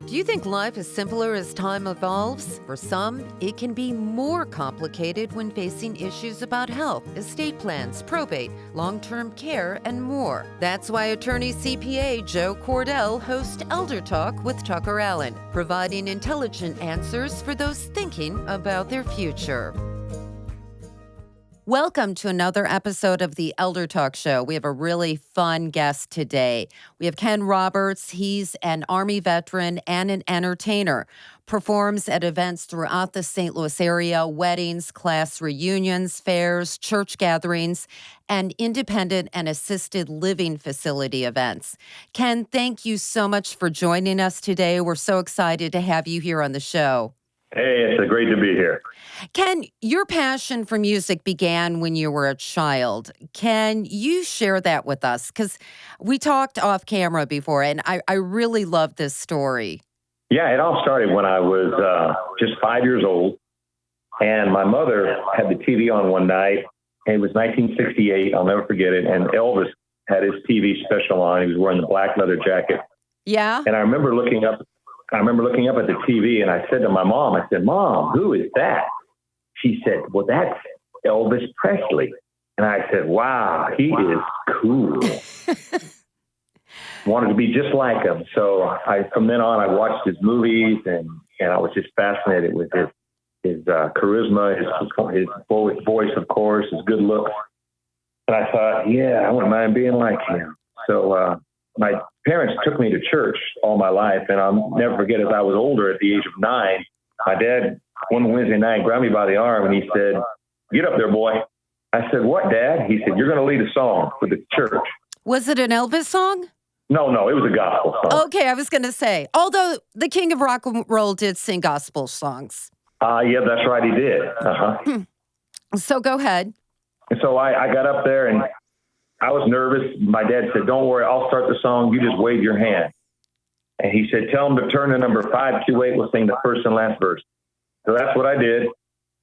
Do you think life is simpler as time evolves? For some, it can be more complicated when facing issues about health, estate plans, probate, long-term care, and more. That's why attorney CPA Joe Cordell hosts ElderTalk with TuckerAllen, providing intelligent answers for those thinking about their future. Welcome to another episode of the ElderTalk Show. We have a really fun guest today. We have Ken Roberts. He's an Army veteran and an entertainer. Performs at events throughout the St. Louis area, weddings, class reunions, fairs, church gatherings, and independent and assisted living facility events. Ken, thank you so much for joining us today. We're so excited to have you here on the show. Hey, it's great to be here. Ken, your passion for music began when you were a child. Can you share that with us? Because we talked off camera before, and I really love this story. Yeah, it all started when I was just 5 years old, and my mother had the TV on one night, and it was 1968. I'll never forget it. And Elvis had his TV special on. He was wearing the black leather jacket. Yeah. And I remember looking up at the TV, and I said to my mom, I said, "Mom, who is that?" She said, "Well, that's Elvis Presley." And I said, "Wow, he is cool." Wanted to be just like him. So from then on, I watched his movies, and I was just fascinated with his charisma, his voice, of course, his good looks. And I thought, yeah, I wouldn't mind being like him. So my parents took me to church all my life, and I'll never forget, as I was older, at the age of 9, my dad, one Wednesday night, grabbed me by the arm, and he said, "Get up there, boy." I said, "What, Dad?" He said, "You're going to lead a song for the church." Was it an Elvis song? No, it was a gospel song. Okay, I was going to say, although the King of Rock and Roll did sing gospel songs. Yeah, that's right, he did. Uh-huh. So go ahead. And so I got up there, and I was nervous. My dad said, "Don't worry, I'll start the song. You just wave your hand." And he said, "Tell them to turn to number 528. We'll sing the first and last verse." So that's what I did.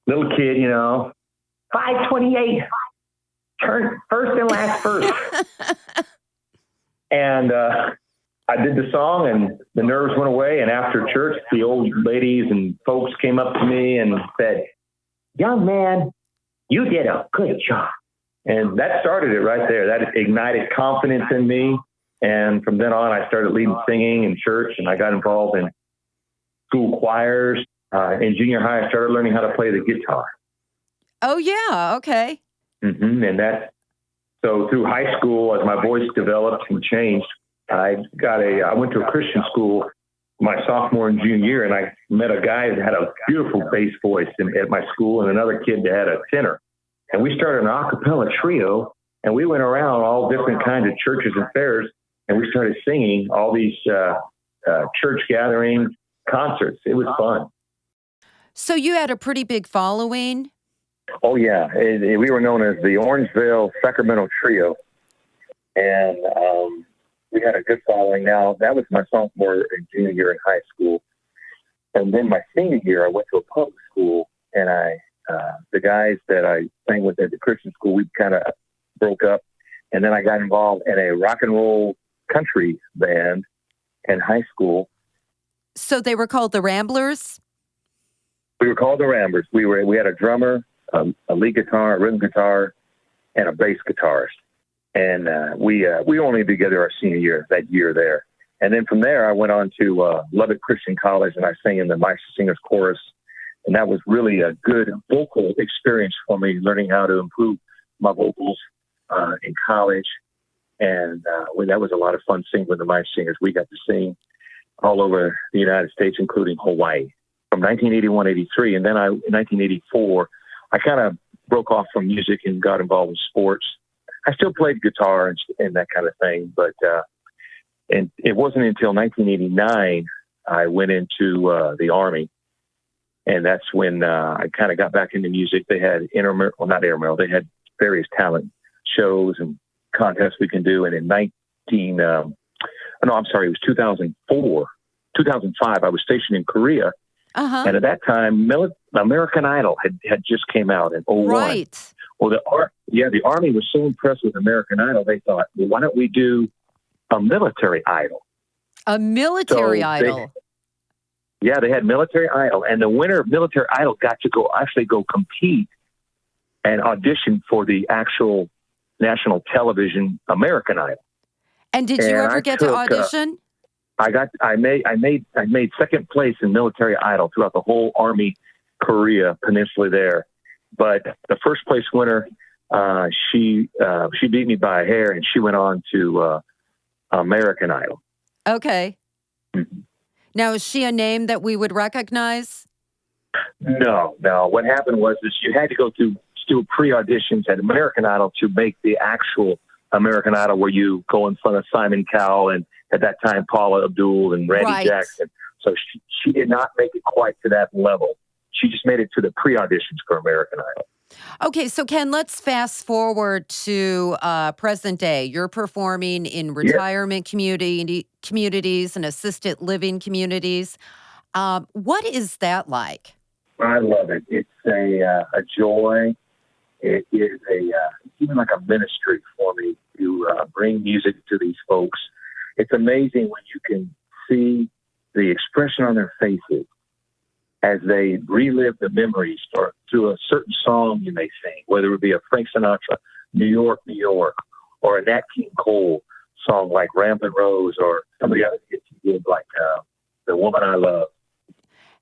Little kid, 528, turn first and last verse. And I did the song, and the nerves went away. And after church, the old ladies and folks came up to me and said, "Young man, you did a good job." And that started it right there. That ignited confidence in me. And from then on, I started leading singing in church, and I got involved in school choirs. In junior high, I started learning how to play the guitar. Oh, yeah. Okay. Mm-hmm. And so through high school, as my voice developed and changed, I went to a Christian school my sophomore and junior year, and I met a guy that had a beautiful bass voice at my school, and another kid that had a tenor. And we started an a cappella trio, and we went around all different kinds of churches and fairs, and we started singing all these church gatherings, concerts. It was fun. So you had a pretty big following? Oh, yeah. We were known as the Orangeville Sacramento Trio, and we had a good following. Now, that was my sophomore and junior year in high school. And then my senior year, I went to a public school, and the guys that I sang with at the Christian school, we kind of broke up. And then I got involved in a rock and roll country band in high school. So they were called the Ramblers? We were called the Ramblers. We had a drummer, a lead guitar, a rhythm guitar, and a bass guitarist. And we only together our senior year, that year there. And then from there, I went on to Lubbock Christian College, and I sang in the Meister Singers Chorus. And that was really a good vocal experience for me, learning how to improve my vocals in college. And that was a lot of fun singing with the Meister Singers. We got to sing all over the United States, including Hawaii, from 1981-83. And then in 1984, I kind of broke off from music and got involved in sports. I still played guitar and that kind of thing, but and it wasn't until 1989 I went into the Army. And that's when I kind of got back into music. They had they had various talent shows and contests we can do. And in 2005, I was stationed in Korea. Uh-huh. And at that time, American Idol had just came out in 2001. Right. Well, the Army was so impressed with American Idol, they thought, well, why don't we do a military idol? A military idol? Yeah, they had Military Idol, and the winner of Military Idol got to go compete and audition for the actual national television American Idol. And did you And ever I get to took, audition? I made second place in Military Idol throughout the whole Army Korea Peninsula there. But the first place winner, she beat me by a hair, and she went on to American Idol. Okay. Mm-hmm. Now, is she a name that we would recognize? No. What happened was you had to go through still pre-auditions at American Idol to make the actual American Idol, where you go in front of Simon Cowell and at that time Paula Abdul and Randy Right. Jackson. So she did not make it quite to that level. She just made it to the pre-auditions for American Idol. Okay, so Ken, let's fast forward to present day. You're performing in retirement communities and assisted living communities. What is that like? I love it. It's a joy. It is even like a ministry for me to bring music to these folks. It's amazing when you can see the expression on their faces as they relive the memories or through a certain song you may sing, whether it be a Frank Sinatra, New York, New York, or a Nat King Cole song like Ramblin' Rose, or some of the other hits you did like The Woman I Love.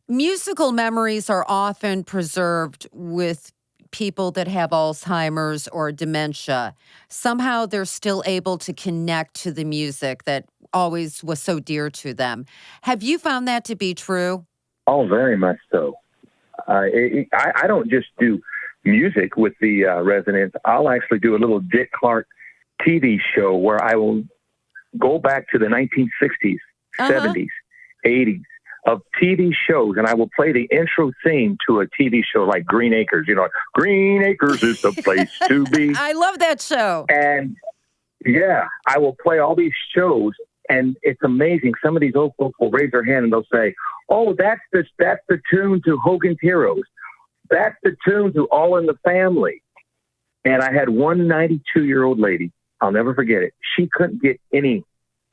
Musical memories are often preserved with people that have Alzheimer's or dementia. Somehow they're still able to connect to the music that always was so dear to them. Have you found that to be true? Oh, very much so. I don't just do music with the residents. I'll actually do a little Dick Clark TV show where I will go back to the 1960s, 70s, 80s of TV shows, and I will play the intro theme to a TV show like Green Acres. Green Acres is the place to be. I love that show. And yeah, I will play all these shows, and it's amazing. Some of these old folks will raise their hand and they'll say, "Oh, that's the tune to Hogan's Heroes. That's the tune to All in the Family." And I had one 92-year-old lady, I'll never forget it. She couldn't get any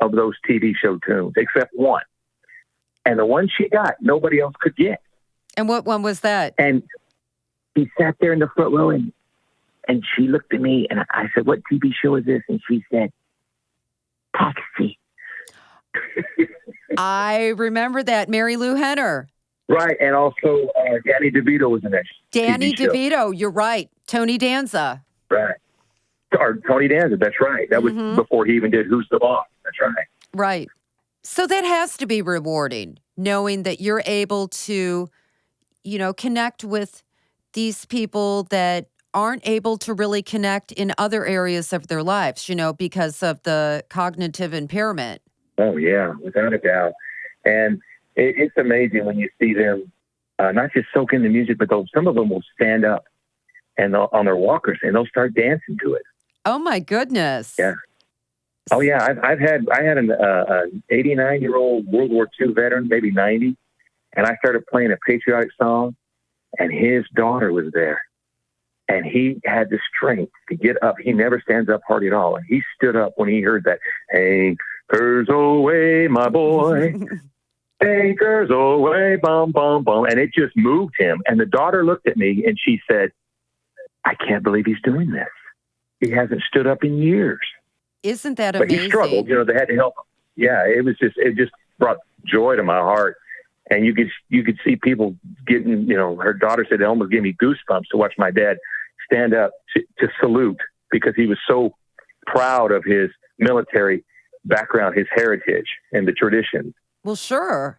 of those TV show tunes except one. And the one she got, nobody else could get. And what one was that? And she sat there in the front row, and she looked at me, and I said, "What TV show is this?" And she said, "Taxi." I remember that. Mary Lou Henner. Right, and also Danny DeVito was in that Danny TV show. DeVito, you're right. Tony Danza. Right. Or Tony Danza, that's right. That was before he even did Who's the Boss. That's right. Right. So that has to be rewarding, knowing that you're able to, connect with these people that aren't able to really connect in other areas of their lives, because of the cognitive impairment. Oh, yeah, without a doubt. And it's amazing when you see them not just soak in the music, but some of them will stand up and on their walkers, and they'll start dancing to it. Oh, my goodness. Yeah. Oh, yeah, I had an 89-year-old World War II veteran, maybe 90, and I started playing a patriotic song, and his daughter was there. And he had the strength to get up. He never stands up hardly at all. And he stood up when he heard that, "Anchors away, my boy. Anchors away, bum, bum, bum." And it just moved him. And the daughter looked at me, and she said, "I can't believe he's doing this. He hasn't stood up in years." Isn't that amazing? But he struggled. They had to help him. Yeah, it just brought joy to my heart. And you could see people getting, her daughter said it almost gave me goosebumps to watch my dad stand up to salute, because he was so proud of his military background, his heritage, and the tradition. Well, sure.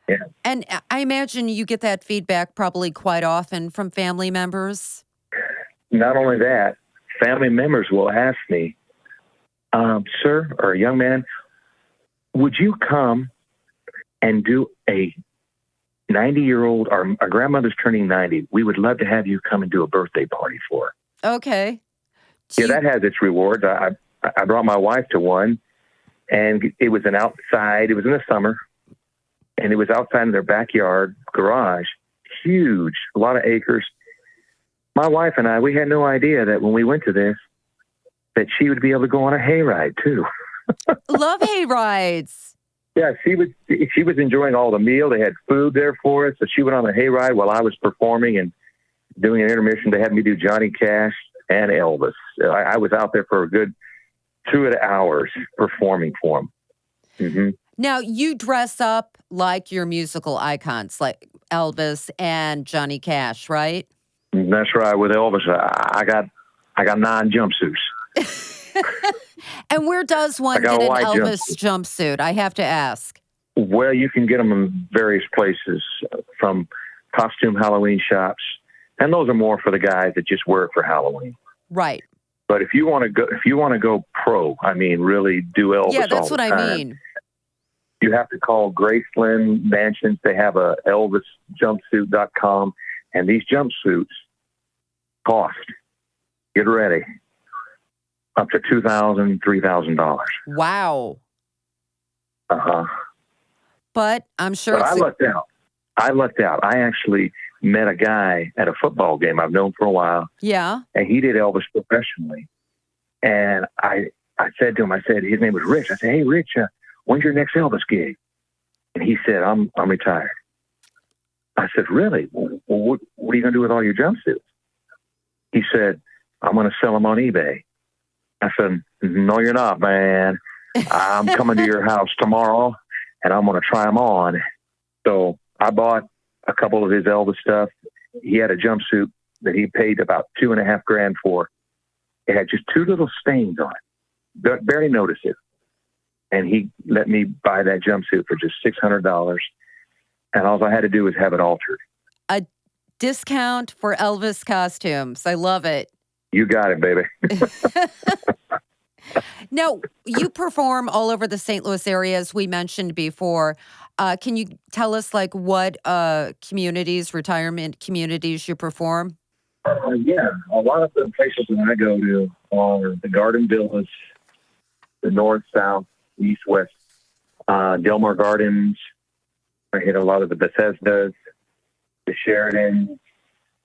Yeah. And I imagine you get that feedback probably quite often from family members. Not only that, family members will ask me, "Sir, or young man, would you come and do a 90-year-old, our grandmother's turning 90. We would love to have you come and do a birthday party for her." Okay. That has its rewards. I brought my wife to one, and it was outside. It was in the summer, and it was outside in their backyard garage, huge, a lot of acres. My wife and I, we had no idea that when we went to this, that she would be able to go on a hayride too. Love hay rides. Yeah, she was enjoying all the meal. They had food there for us. So she went on the hayride while I was performing and doing an intermission. They had me do Johnny Cash and Elvis. I was out there for a good 2 hours performing for them. Mm-hmm. Now, you dress up like your musical icons, like Elvis and Johnny Cash, right? That's right. With Elvis, I got 9 jumpsuits. And where does one I got get a an white Elvis jumpsuit? I have to ask. Well, you can get them in various places, from costume Halloween shops, and those are more for the guys that just wear it for Halloween. Right. But if you want to go pro, I mean, really do Elvis. Yeah, that's all what the I time, mean. you have to call Graceland Mansions. They have a ElvisJumpsuit.com, and these jumpsuits cost, get ready, up to $2,000, $3,000. Wow. But I'm sure But I lucked out. I actually met a guy at a football game I've known for a while. Yeah. And he did Elvis professionally. And I said to him, his name was Rich. I said, hey, Rich, when's your next Elvis gig? And he said, I'm retired. I said, really? Well, what are you going to do with all your jumpsuits? He said, I'm going to sell them on eBay. I said, no, you're not, man. I'm coming to your house tomorrow, and I'm going to try them on. So I bought a couple of his Elvis stuff. He had a jumpsuit that he paid about $2,500 for. It had just 2 little stains on it. Barely noticed it. And he let me buy that jumpsuit for just $600. And all I had to do was have it altered. A discount for Elvis costumes. I love it. You got it, baby. Now, you perform all over the St. Louis area, as we mentioned before. Can you tell us, like, what communities, retirement communities you perform? Yeah, a lot of the places that I go to are the Garden Villas, the North, South, East, West, Delmar Gardens. I hit a lot of the Bethesdas, the Sheridan,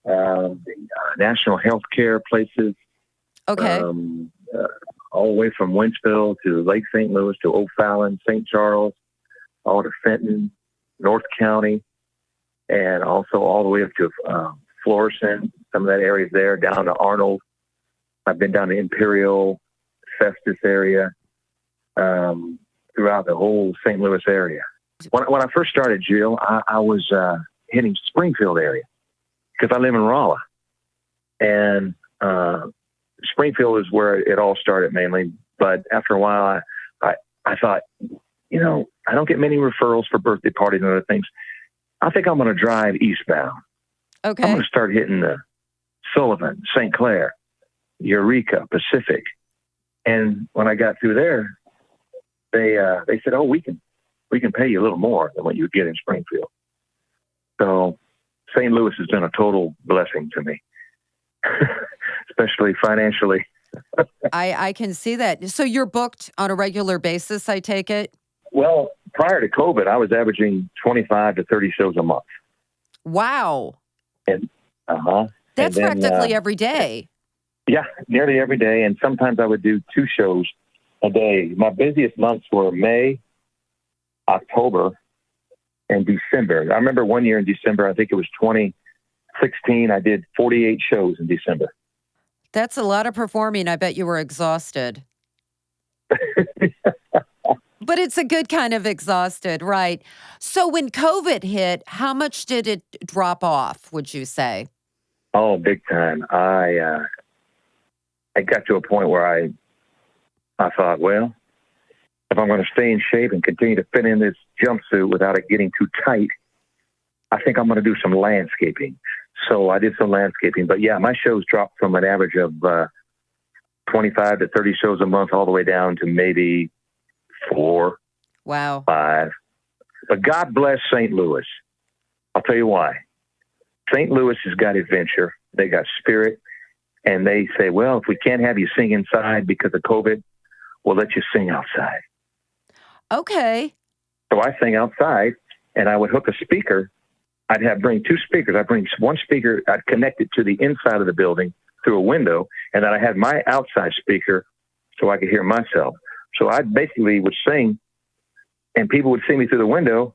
the National Healthcare places. Okay. All the way from Wentzville to Lake St. Louis to O'Fallon, St. Charles, all to Fenton, North County, and also all the way up to Florissant, some of that area there, down to Arnold. I've been down to Imperial, Festus area, throughout the whole St. Louis area. When I first started, Jill, I was hitting Springfield area because I live in Rolla. And Springfield is where it all started mainly. But after a while, I thought, I don't get many referrals for birthday parties and other things. I think I'm going to drive eastbound. Okay. I'm going to start hitting the Sullivan, St. Clair, Eureka, Pacific. And when I got through there, they said, oh, we can pay you a little more than what you would get in Springfield. So St. Louis has been a total blessing to me, especially financially. I can see that. So you're booked on a regular basis, I take it? Well, prior to COVID, I was averaging 25 to 30 shows a month. Wow. And That's practically every day. Yeah, nearly every day. And sometimes I would do 2 shows a day. My busiest months were May, October, and December. I remember one year in December, I think it was 2016, I did 48 shows in December. That's a lot of performing. I bet you were exhausted. But it's a good kind of exhausted, right? So when COVID hit, how much did it drop off, would you say? Oh, big time. I got to a point where I thought, well, if I'm going to stay in shape and continue to fit in this jumpsuit without it getting too tight, I think I'm going to do some landscaping. So I did some landscaping. But yeah, my shows dropped from an average of 25 to 30 shows a month all the way down to maybe 4, wow, 5. But God bless St. Louis. I'll tell you why. St. Louis has got adventure. They got spirit. And they say, well, if we can't have you sing inside because of COVID, we'll let you sing outside. Okay. So I sing outside, and I would hook a speaker. I'd bring 2 speakers. I'd bring one speaker, I'd connect it to the inside of the building through a window, and then I had my outside speaker so I could hear myself. So I basically would sing and people would see me through the window,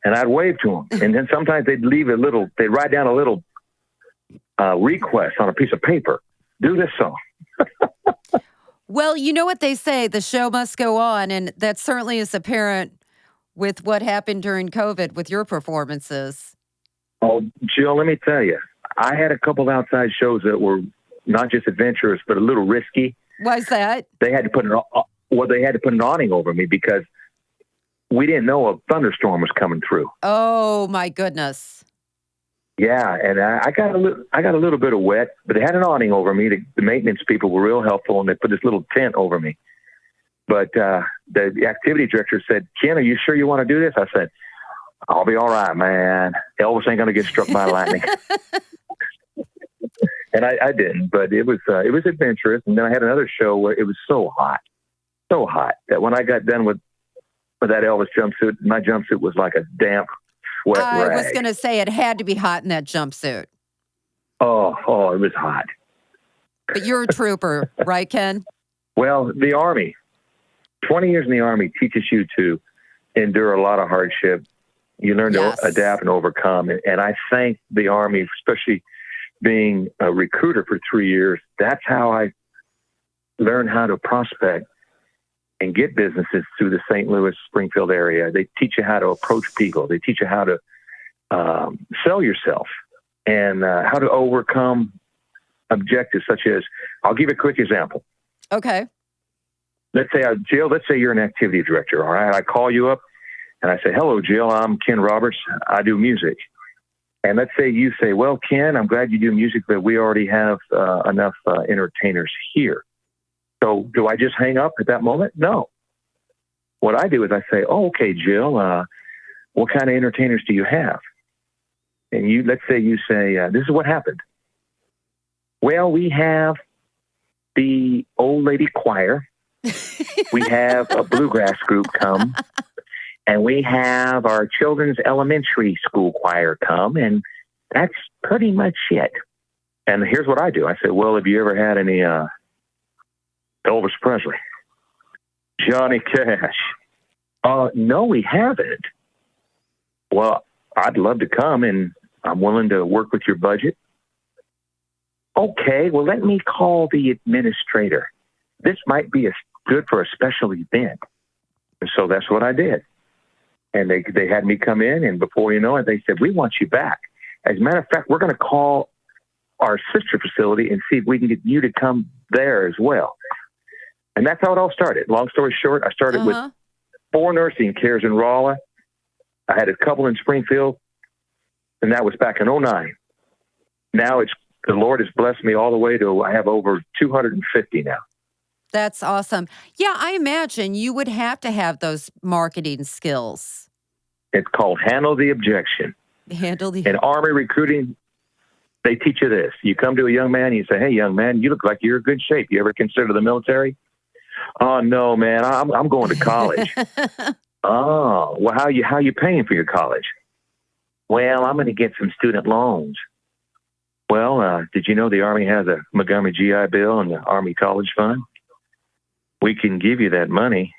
and I'd wave to them. And then sometimes they'd write down a little request on a piece of paper. Do this song. Well, you know what they say, the show must go on, and that certainly is apparent with what happened during COVID with your performances. Oh, Jill, let me tell you, I had a couple of outside shows that were not just adventurous, but a little risky. Why's that? They had to put an awning over me because we didn't know a thunderstorm was coming through. Oh my goodness! Yeah, and I got a little bit of wet, but they had an awning over me. The maintenance people were real helpful, and they put this little tent over me. But the activity director said, "Ken, are you sure you want to do this?" I said, "I'll be all right, man. Elvis ain't going to get struck by lightning." And I didn't, but it was adventurous. And then I had another show where it was so hot that when I got done with that Elvis jumpsuit, my jumpsuit was like a damp, sweat rag. I was going to say it had to be hot in that jumpsuit. Oh, it was hot. But you're a trooper, right, Ken? Well, the Army, 20 years in the Army teaches you to endure a lot of hardship. You learn to adapt and overcome. And I thank the Army, especially being a recruiter for 3 years. That's how I learned how to prospect and get businesses through the St. Louis, Springfield area. They teach you how to approach people. They teach you how to sell yourself and how to overcome objectives such as, I'll give you a quick example. Okay. Let's say, Jill, you're an activity director, all right? I call you up and I say, "Hello, Jill, I'm Ken Roberts. I do music." And let's say you say, "Well, Ken, I'm glad you do music, but we already have enough entertainers here. So do I just hang up at that moment?" No. What I do is I say, "Oh, okay, Jill, what kind of entertainers do you have?" And let's say you say, "This is what happened. Well, we have the old lady choir. We have a bluegrass group come. And we have our children's elementary school choir come, and that's pretty much it." And here's what I do. I say, "Well, have you ever had any Elvis Presley? Johnny Cash?" "No, we haven't." "Well, I'd love to come, and I'm willing to work with your budget." "Okay, well, let me call the administrator. This might be good for a special event." And so that's what I did. And they had me come in, and before you know it, they said, "We want you back. As a matter of fact, we're going to call our sister facility and see if we can get you to come there as well." And that's how it all started. Long story short, I started with 4 nursing cares in Rolla. I had a couple in Springfield, and that was back in 2009. Now the Lord has blessed me all the way to, I have over 250 now. That's awesome. Yeah, I imagine you would have to have those marketing skills. It's called handle the objection. In Army recruiting, they teach you this. You come to a young man and you say, "Hey, young man, you look like you're in good shape. You ever consider the military?" "Oh, no, man, I'm going to college." "Oh, well, how you paying for your college?" "Well, I'm going to get some student loans." "Well, did you know the Army has a Montgomery GI Bill and the Army College Fund? We can give you that money,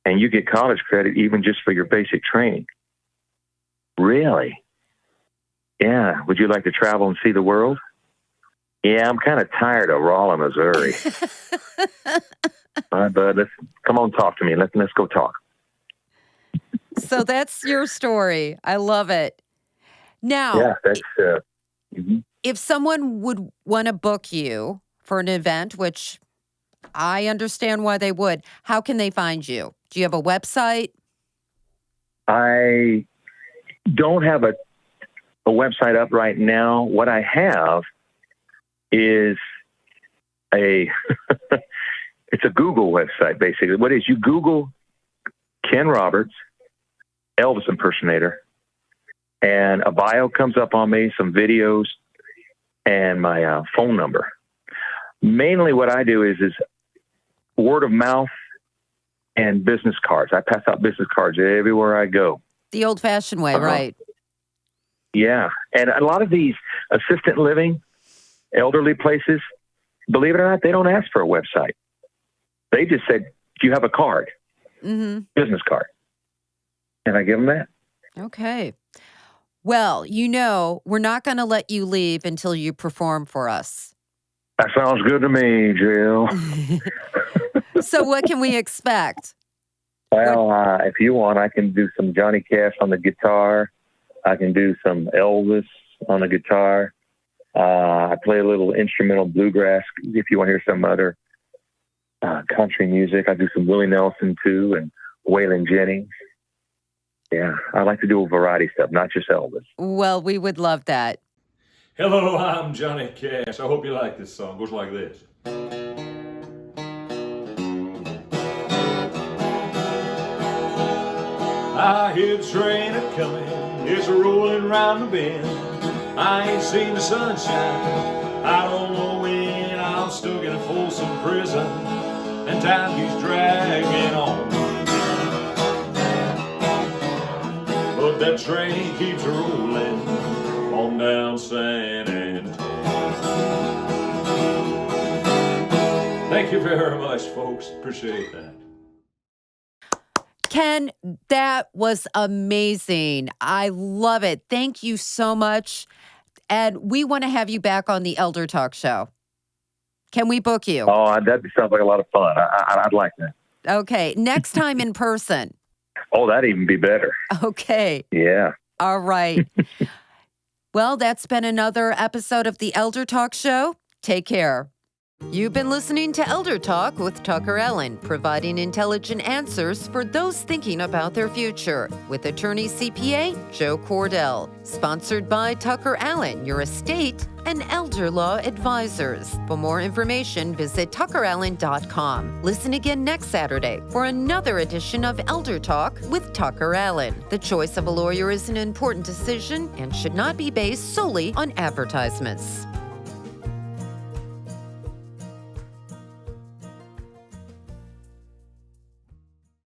and you get college credit even just for your basic training." "Really?" "Yeah. Would you like to travel and see the world?" "Yeah, I'm kind of tired of Rolla, Missouri." "All right, bud, come on, talk to me. Let's go talk." So that's your story. I love it. Now, yeah, that's if someone would want to book you for an event, which I understand why they would, how can they find you? Do you have a website? I don't have a website up right now. What I have is it's a Google website, basically. What is, you Google Ken Roberts, Elvis impersonator, and a bio comes up on me, some videos, and my phone number. Mainly what I do is word of mouth and business cards. I pass out business cards everywhere I go. The old-fashioned way, right? Yeah. And a lot of these assisted living, elderly places, believe it or not, they don't ask for a website. They just said, "Do you have a card?" Mm-hmm. Business card. And I give them that. Okay. Well, we're not going to let you leave until you perform for us. That sounds good to me, Jill. So what can we expect? Well, if you want, I can do some Johnny Cash on the guitar. I can do some Elvis on the guitar. I play a little instrumental bluegrass if you want to hear some other country music. I do some Willie Nelson, too, and Waylon Jennings. Yeah, I like to do a variety of stuff, not just Elvis. Well, we would love that. Hello, I'm Johnny Cash. I hope you like this song. It goes like this. I hear the train a-coming, it's a-rolling round the bend. I ain't seen the sunshine, I don't know when. I'm stuck in a Folsom prison, and time keeps dragging on. But that train keeps rolling on down San Antonio. Thank you very much, folks. Appreciate that. Ken, that was amazing. I love it. Thank you so much. And we want to have you back on the ElderTalk show. Can we book you? Oh, that sounds like a lot of fun. I'd like that. Okay. Next time in person. Oh, that'd even be better. Okay. Yeah. All right. Well, that's been another episode of the ElderTalk show. Take care. You've been listening to ElderTalk with TuckerAllen, providing intelligent answers for those thinking about their future, with attorney CPA Joe Cordell. Sponsored by TuckerAllen, your estate and elder law advisors. For more information, visit TuckerAllen.com. Listen again next Saturday for another edition of ElderTalk with TuckerAllen. The choice of a lawyer is an important decision and should not be based solely on advertisements.